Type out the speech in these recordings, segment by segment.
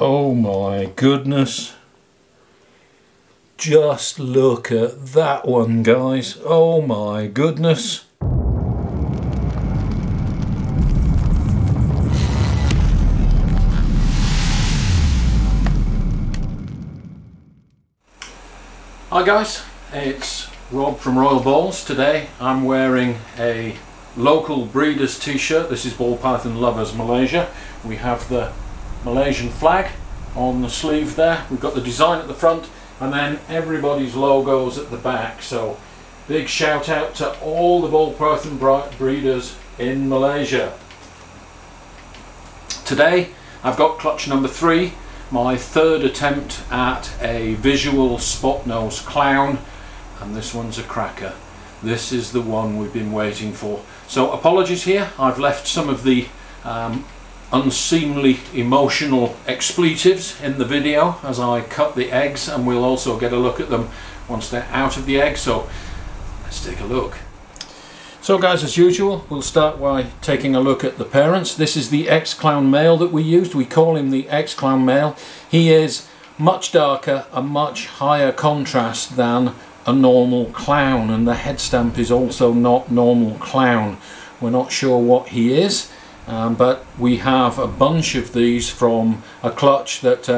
Oh my goodness. Just look at that one, guys. Oh my goodness. Hi guys, it's Rob from Royal Balls. Today I'm wearing a local breeders t-shirt. This is Ball Python Lovers Malaysia. We have the Malaysian flag on the sleeve there. We've got the design at the front and then everybody's logos at the back. So big shout out to all the Ball Python breeders in Malaysia. Today I've got clutch number 3. My third attempt at a visual Spotnose Clown, and this one's a cracker. This is the one we've been waiting for. So apologies here, I've left some of the unseemly emotional expletives in the video as I cut the eggs, and we'll also get a look at them once they're out of the egg. So let's take a look. So guys, as usual, we'll start by taking a look at the parents. This is the X-Clown male that we used. We call him the X-Clown male. He is much darker, a much higher contrast than a normal clown, and the head stamp is also not normal clown. We're not sure what he is, but we have a bunch of these from a clutch that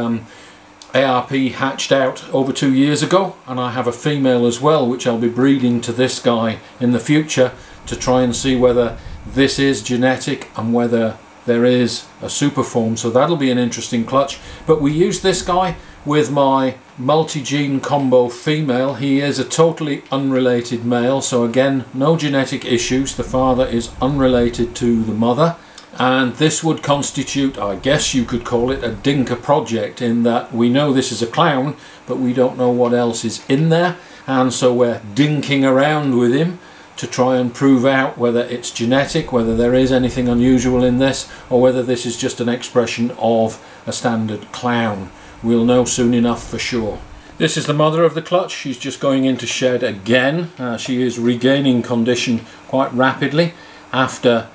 ARP hatched out over 2 years ago, and I have a female as well which I'll be breeding to this guy in the future to try and see whether this is genetic and whether there is a super form. So that'll be an interesting clutch. But we use this guy with my multi-gene combo female. He is a totally unrelated male, so again, no genetic issues. The father is unrelated to the mother, and this would constitute, I guess you could call it, a dinker project, in that we know this is a clown but we don't know what else is in there, and so we're dinking around with him to try and prove out whether it's genetic, whether there is anything unusual in this, or whether this is just an expression of a standard clown. We'll know soon enough for sure. This is the mother of the clutch. She's just going into shed again. She is regaining condition quite rapidly after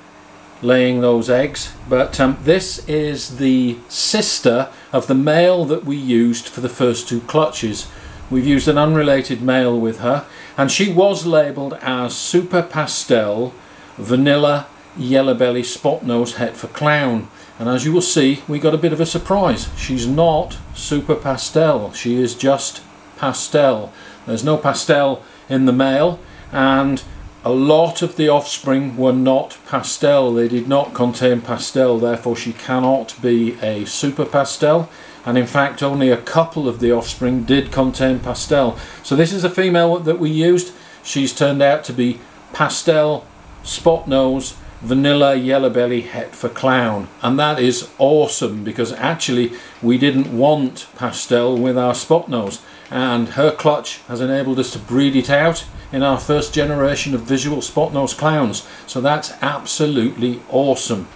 laying those eggs, but this is the sister of the male that we used for the first 2 clutches. We've used an unrelated male with her, and she was labelled as Super Pastel Vanilla Yellow Belly Spotnose Het for Clown, and as you will see, we got a bit of a surprise. She's not Super Pastel, she is just pastel. There's no pastel in the male, and a lot of the offspring were not pastel. They did not contain pastel, therefore she cannot be a super pastel, and in fact only a couple of the offspring did contain pastel. So this is a female that we used. She's turned out to be pastel Spotnose Vanilla Yellow Belly Het for Clown, and that is awesome because actually we didn't want pastel with our Spotnose, and her clutch has enabled us to breed it out in our first generation of visual Spotnose Clowns. So that's absolutely awesome.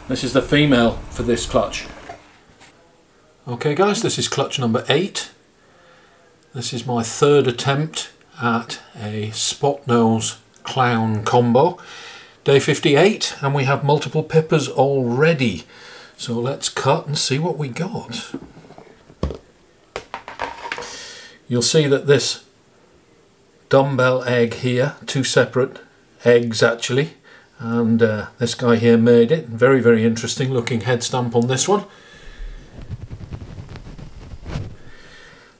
This is the female for this clutch. Okay guys, this is clutch number 8. This is my third attempt at a Spotnose Clown combo. Day 58, and we have multiple pippers already. So let's cut and see what we got. You'll see that this dumbbell egg here, 2 separate eggs actually, and this guy here made it. Very, very interesting looking head stamp on this one.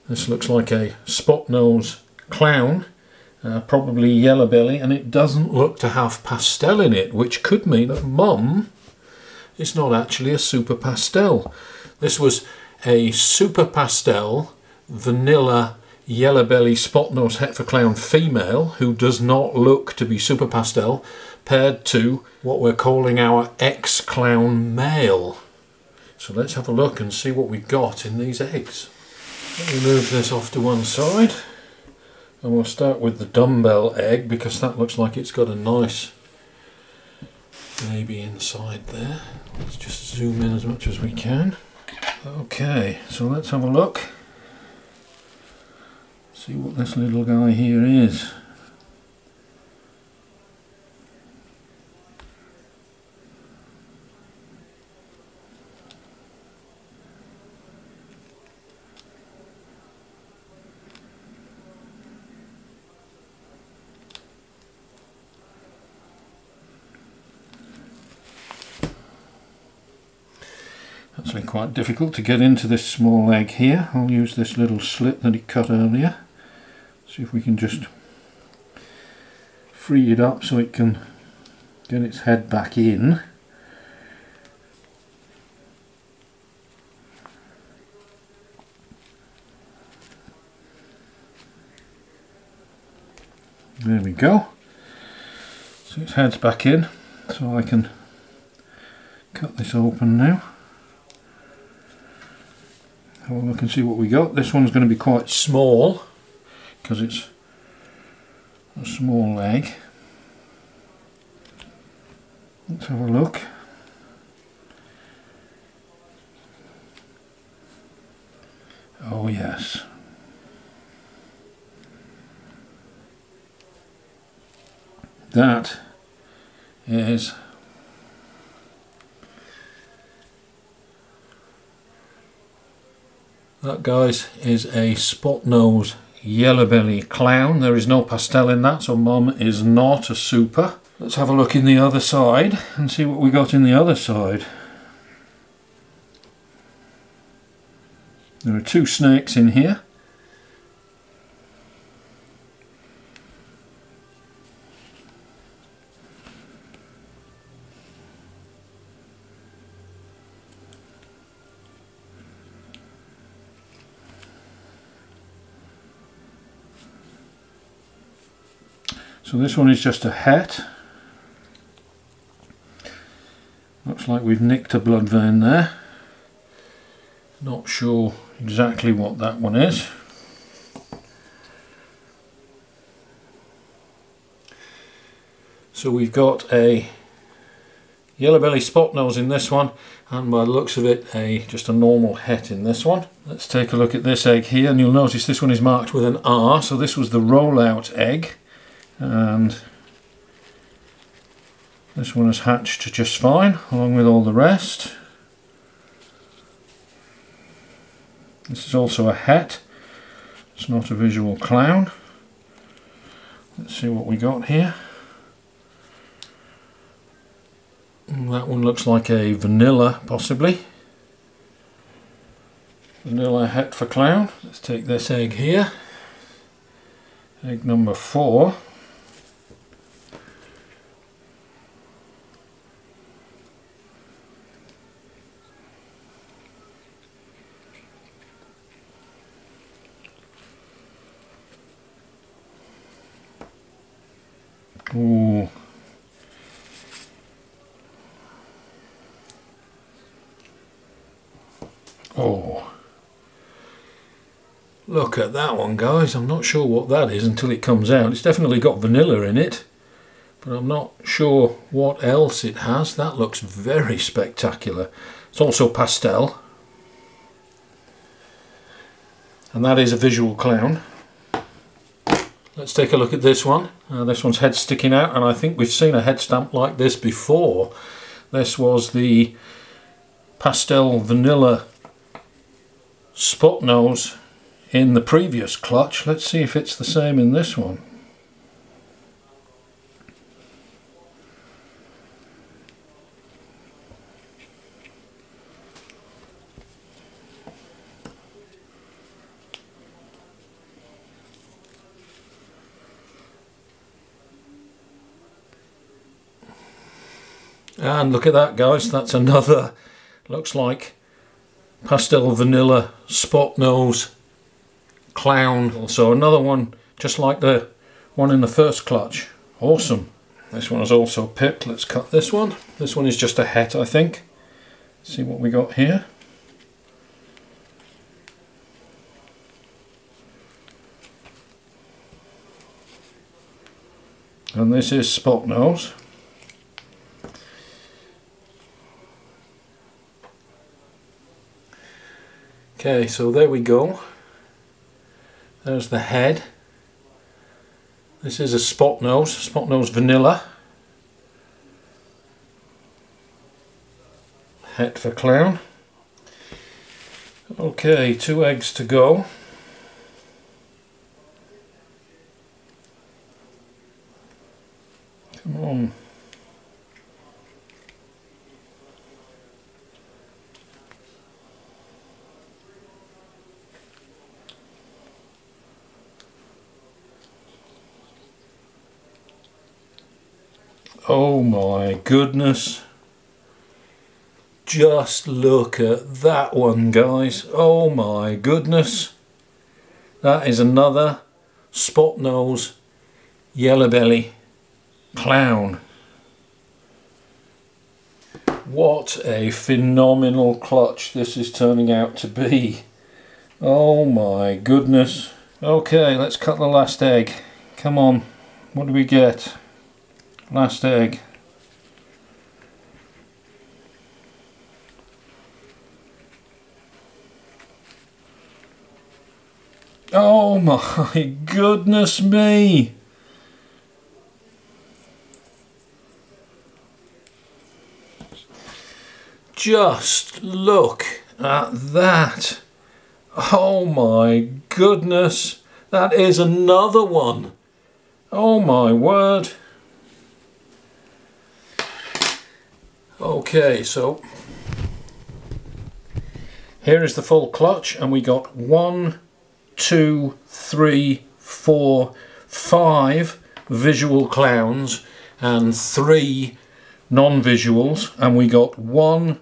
This looks like a Spotnose Clown, probably yellow belly, and it doesn't look to have pastel in it, which could mean that Mum is not actually a super pastel. This was a super pastel vanilla yellow belly Spotnose Het for Clown female who does not look to be super pastel, paired to what we're calling our X-Clown male. So let's have a look and see what we got in these eggs. Let me move this off to one side, and we'll start with the dumbbell egg because that looks like it's got a nice baby inside there. Let's just zoom in as much as we can. Okay, so let's have a look. See what this little guy here is. actually quite difficult to get into this small egg here. I'll use this little slit that it cut earlier. See if we can just free it up so it can get its head back in. There we go. So its head's back in, so I can cut this open now. Have a look and see what we got. This one's going to be quite small because it's a small egg. Let's have a look. Oh yes. That is that, guys, is a Spotnose Yellow-belly Clown. There is no pastel in that, so Mum is not a super. Let's have a look in the other side and see what we got in the other side. There are two snakes in here. So this one is just a het. Looks like we've nicked a blood vein there. Not sure exactly what that one is. So we've got a yellow-belly Spotnose in this one, and by the looks of it, just a normal het in this one. Let's take a look at this egg here, and you'll notice this one is marked with an R, so this was the rollout egg. And this one has hatched just fine along with all the rest. This is also a het, it's not a visual clown. Let's see what we got here. That one looks like a vanilla, possibly. Vanilla het for clown. Let's take this egg here, egg number 4. Ooh. Oh. Look at that one, guys. I'm not sure what that is until it comes out. It's definitely got vanilla in it, but I'm not sure what else it has. That looks very spectacular. It's also pastel. And that is a visual clown. Let's take a look at this one. This one's head sticking out, and I think we've seen a head stamp like this before. This was the pastel vanilla Spotnose in the previous clutch. Let's see if it's the same in this one. And look at that, guys, that's another, looks like pastel vanilla Spotnose Clown. So another one just like the one in the first clutch. Awesome. This one is also picked. Let's cut this one. This one is just a het, I think. See what we got here. And this is Spotnose. Okay, so there we go. There's the head. This is a Spotnose vanilla. Het for clown. Okay, 2 eggs to go. Come on. Oh my goodness. Just look at that one, guys. Oh my goodness. That is another Spotnose Yellow Belly Clown. What a phenomenal clutch this is turning out to be. Oh my goodness. Okay, let's cut the last egg. Come on, what do we get? Last egg. Oh my goodness me! Just look at that! Oh my goodness! That is another one! Oh my word! Okay, so here is the full clutch, and we got 1, 2, 3, 4, 5 visual clowns and 3 non-visuals, and we got 1,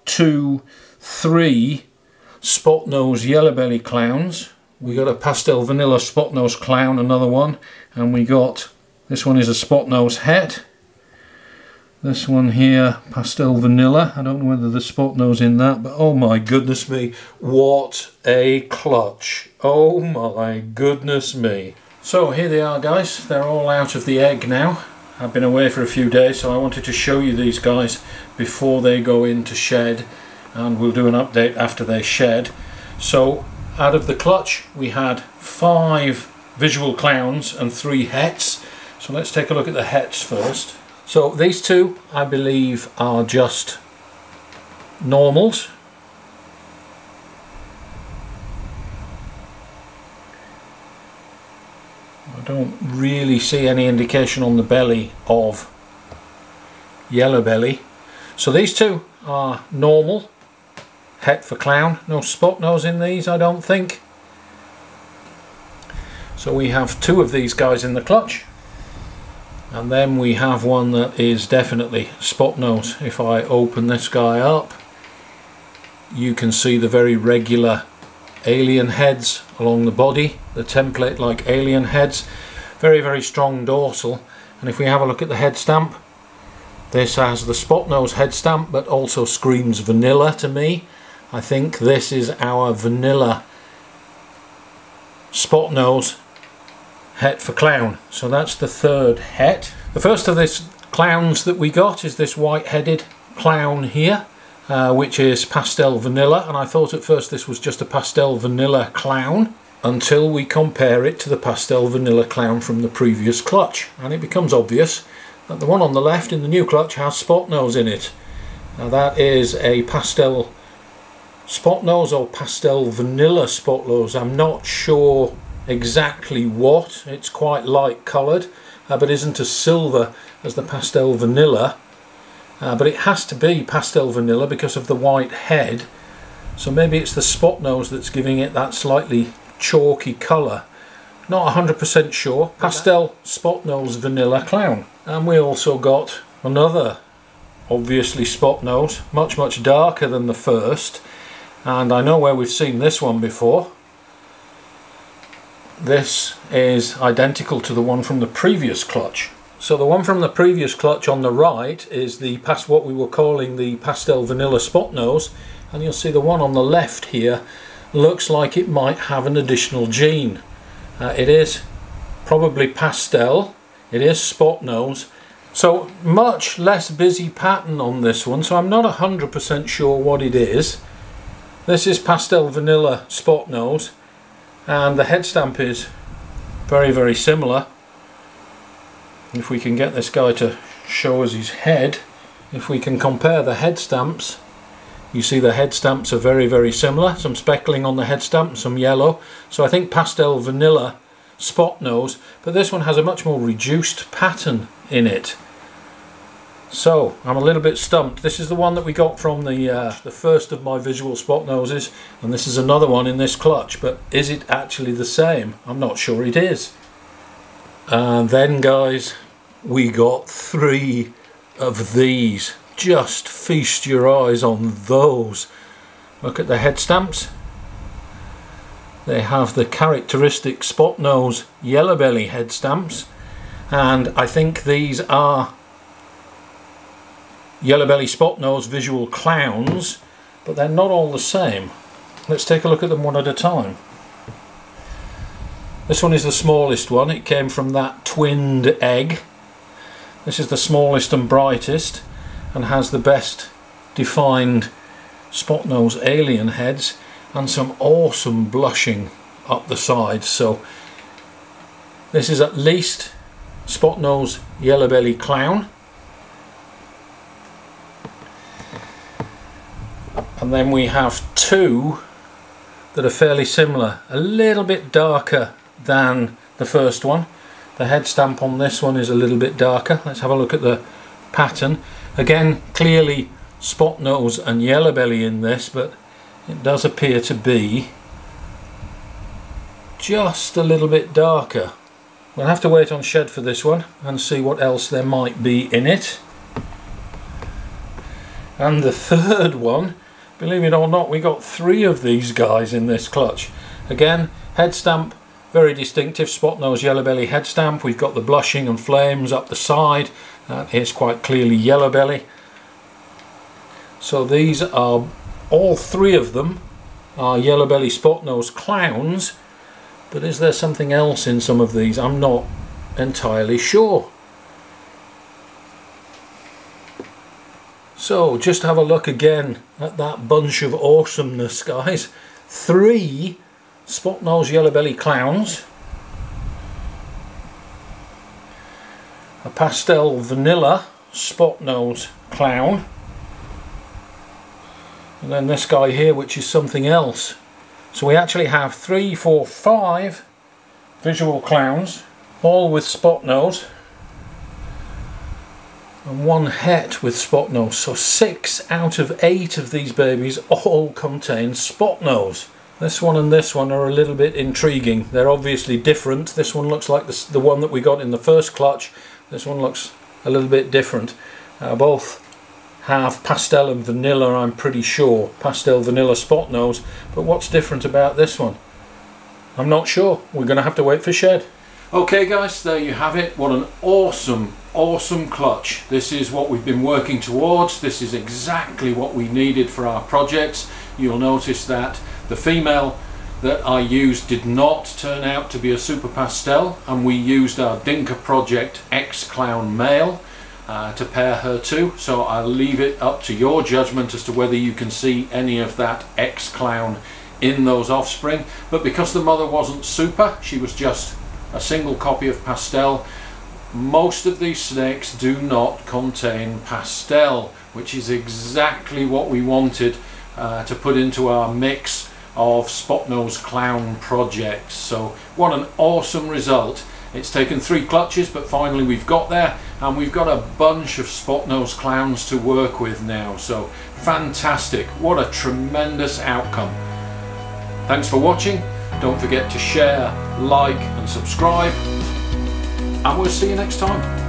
2, 3 Spotnose Yellow Belly Clowns. We got a pastel vanilla Spotnose Clown, another one, and we got, this one is a Spotnose Het. This one here, pastel vanilla. I don't know whether the Spotnose in that, but oh my goodness me, what a clutch. Oh my goodness me. So here they are, guys. They're all out of the egg now. I've been away for a few days, so I wanted to show you these guys before they go into shed, and we'll do an update after they shed. So out of the clutch we had 5 visual clowns and 3 hets. So let's take a look at the hets first. So these two, I believe, are just normals. I don't really see any indication on the belly of yellow belly. So these two are normal. Het for clown. No Spotnose in these, I don't think. So we have 2 of these guys in the clutch. And then we have one that is definitely Spotnose. If I open this guy up, you can see the very regular alien heads along the body, the template like alien heads. Very, very strong dorsal. And if we have a look at the head stamp, this has the Spotnose head stamp, but also screams vanilla to me. I think this is our vanilla Spotnose Het for clown. So that's the 3rd het. The first of these clowns that we got is this white-headed clown here, which is pastel vanilla, and I thought at first this was just a pastel vanilla clown until we compare it to the pastel vanilla clown from the previous clutch, and it becomes obvious that the one on the left in the new clutch has Spotnose in it. Now that is a pastel Spotnose or pastel vanilla Spotnose. I'm not sure exactly what. It's quite light coloured, but isn't as silver as the pastel vanilla, but it has to be pastel vanilla because of the white head. So maybe it's the Spotnose that's giving it that slightly chalky colour. Not 100% sure. Pastel Spotnose vanilla clown. And we also got another obviously Spotnose, much darker than the first, and I know where we've seen this one before. This is identical to the one from the previous clutch. So the one from the previous clutch on the right is the what we were calling the pastel vanilla Spotnose, and you'll see the one on the left here looks like it might have an additional gene. It is probably pastel, it is Spotnose, so much less busy pattern on this one, so I'm not 100% sure what it is. This is pastel vanilla Spotnose, and the head stamp is very, very similar. If we can get this guy to show us his head, if we can compare the head stamps, you see the head stamps are very, very similar. Some speckling on the head stamp, some yellow. So I think pastel vanilla Spotnose, but this one has a much more reduced pattern in it. So I'm a little bit stumped. This is the one that we got from the first of my visual Spotnoses, and this is another one in this clutch, but is it actually the same? I'm not sure it is. And then, guys, we got 3 of these. Just feast your eyes on those. Look at the head stamps. They have the characteristic Spotnose yellow belly head stamps, and I think these are yellow belly Spotnose visual clowns, but they're not all the same. Let's take a look at them one at a time. This one is the smallest one. It came from that twinned egg. This is the smallest and brightest and has the best defined Spotnose alien heads and some awesome blushing up the sides. So this is at least Spotnose yellow belly clown. And then we have 2 that are fairly similar, a little bit darker than the first one. The head stamp on this one is a little bit darker. Let's have a look at the pattern. Again, clearly Spotnose and yellow belly in this, but it does appear to be just a little bit darker. We'll have to wait on shed for this one and see what else there might be in it. And the third one, believe it or not, we got 3 of these guys in this clutch. Again, head stamp, very distinctive Spotnose yellow belly head stamp. We've got the blushing and flames up the side. That is quite clearly yellow belly. So these are, all 3 of them are yellow belly Spotnose clowns. But is there something else in some of these? I'm not entirely sure. So just have a look again at that bunch of awesomeness, guys. 3 Spotnose yellow belly clowns, a pastel vanilla Spotnose clown, and then this guy here, which is something else. So we actually have 3, 4, 5 visual clowns, all with Spotnose, and 1 het with Spotnose. So 6 out of 8 of these babies all contain Spotnose. This one and this one are a little bit intriguing. They're obviously different. This one looks like the one that we got in the first clutch. This one looks a little bit different. Both have pastel and vanilla, I'm pretty sure. Pastel vanilla Spotnose. But what's different about this one? I'm not sure. We're going to have to wait for shed. Okay guys, there you have it. What an awesome clutch. This is what we've been working towards. This is exactly what we needed for our projects. You'll notice that the female that I used did not turn out to be a super pastel, and we used our Dinka Project X Clown male to pair her to. So I'll leave it up to your judgment as to whether you can see any of that X Clown in those offspring. But because the mother wasn't super, she was just a single copy of pastel. Most of these snakes do not contain pastel, which is exactly what we wanted to put into our mix of Spotnose Clown projects. So what an awesome result. It's taken 3 clutches, but finally we've got there, and we've got a bunch of Spotnose Clowns to work with now. So fantastic. What a tremendous outcome. Thanks for watching. Don't forget to share, like and subscribe, and we'll see you next time.